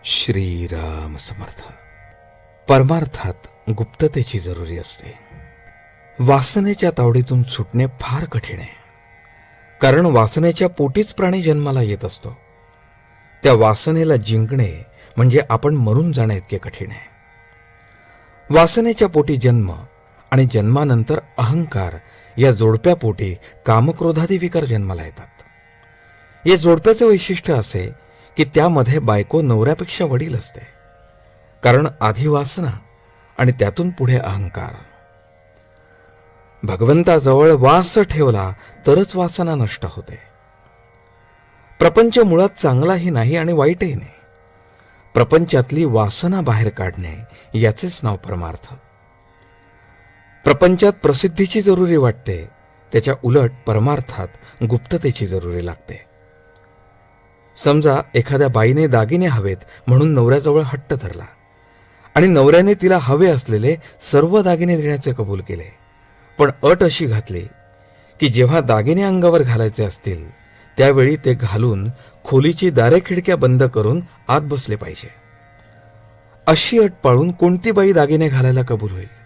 श्रीराम समर्थ. परमार्थात गुप्ततेची जरुरी असते. वासनेच्या तावडीतून सुटणे फार कठीण आहे. कारण वासनेच्या पोटीच प्राणी जन्माला येत असतो. त्या वासनेला जिंकणे म्हणजे आपण मरून जाणे इतके कठीण आहे. वासनेच्या पोटी जन्म आणि जन्मानंतर अहंकार या जोडप्यापोटी कामक्रोधादी विकार जन्माला येतात. या जोडप्याचे वैशिष्ट्य असे की त्यामध्ये बायको नवऱ्यापेक्षा वडील असते. कारण आधी वासना आणि त्यातून पुढे अहंकार. भगवंताजवळ वास ठेवला तरच वासना नष्ट होते. प्रपंच मुळात चांगलाही नाही आणि वाईटही नाही. प्रपंचातली वासना बाहेर काढणे याचेच नाव परमार्थ. प्रपंचात प्रसिद्धीची जरुरी वाटते, त्याच्या उलट परमार्थात गुप्ततेची जरुरी लागते. समजा एखाद्या बाईने दागिने हवेत म्हणून नवऱ्याजवळ हट्ट धरला आणि नवऱ्याने तिला हवे असलेले सर्व दागिने देण्याचे कबूल केले. पण अट अशी घातली की जेव्हा दागिने अंगावर घालायचे असतील त्यावेळी ते घालून खोलीची दारे खिडक्या बंद करून आत बसले पाहिजे. अशी अट पाळून कोणती बाई दागिने घालायला कबूल होईल?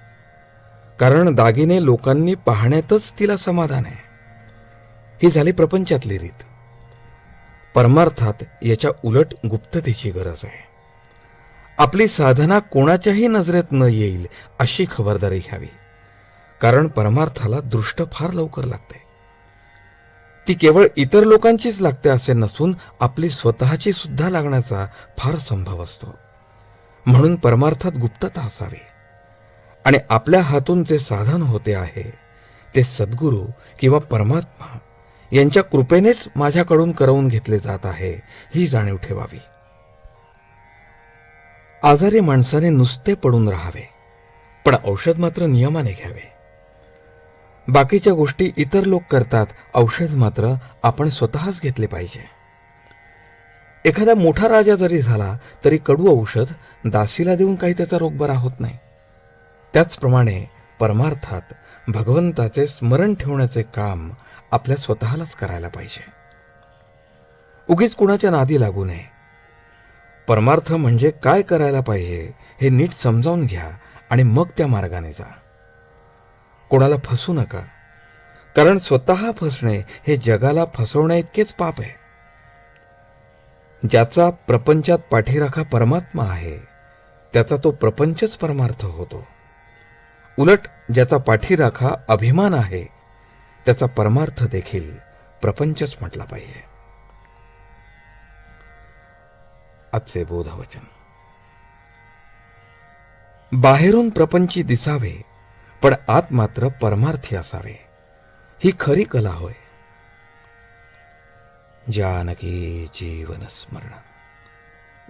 कारण दागिने लोकांनी पाहण्यातच तिला समाधान आहे. ही झाली प्रपंचातली रीत. परमार्थात याच्या उलट गुप्ततेची गरज आहे. आपली साधना कोणाच्याही नजरेत न येईल अशी खबरदारी घ्यावी. कारण परमार्थाला दृष्ट फार लवकर लागते. ती केवळ इतर लोकांचीच लागते असे नसून आपली स्वतःची सुद्धा लागण्याचा फार संभव असतो. म्हणून परमार्थात गुप्तता असावी. आणि आपल्या हातून जे साधन होते आहे ते सद्गुरू किंवा परमात्मा यांच्या कृपेनेच माझ्याकडून करवून घेतले जात आहे, ही जाणीव ठेवावी. आजारी माणसाने नुसते पडून राहावे, पण औषध मात्र नियमाने घ्यावे. बाकीच्या गोष्टी इतर लोक करतात, औषध मात्र आपण स्वतःच घेतले पाहिजे. एखादा मोठा राजा जरी झाला तरी कडू औषध दासीला देऊन काही त्याचा रोग बरा होत नाही. त्याचप्रमाणे परमार्थात भगवंताचे स्मरण ठेवण्याचे काम आपल्या स्वतःलाच करायला पाहिजे. उगीच कुणाच्या नादी लागू नये. परमार्थ म्हणजे काय करायला पाहिजे हे नीट समजावून घ्या आणि मग त्या मार्गाने जा. कोणाला फसू नका, कारण स्वतः फसणे हे जगाला फसवण्या इतकेच पाप आहे. ज्याचा प्रपंचात पाठीराखा परमात्मा आहे त्याचा तो प्रपंचच परमार्थ होतो. उलट ज्याचा पाठीराखा अभिमान आहे त्याचा परमार्थ देखील प्रपंचच म्हटला पाहिजे. आजचे बोधवचन. बाहेरून प्रपंची दिसावे पण आत मात्र परमार्थी असावे, ही खरी कला होय. जानकी जीवन स्मरण.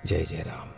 जय जय राम.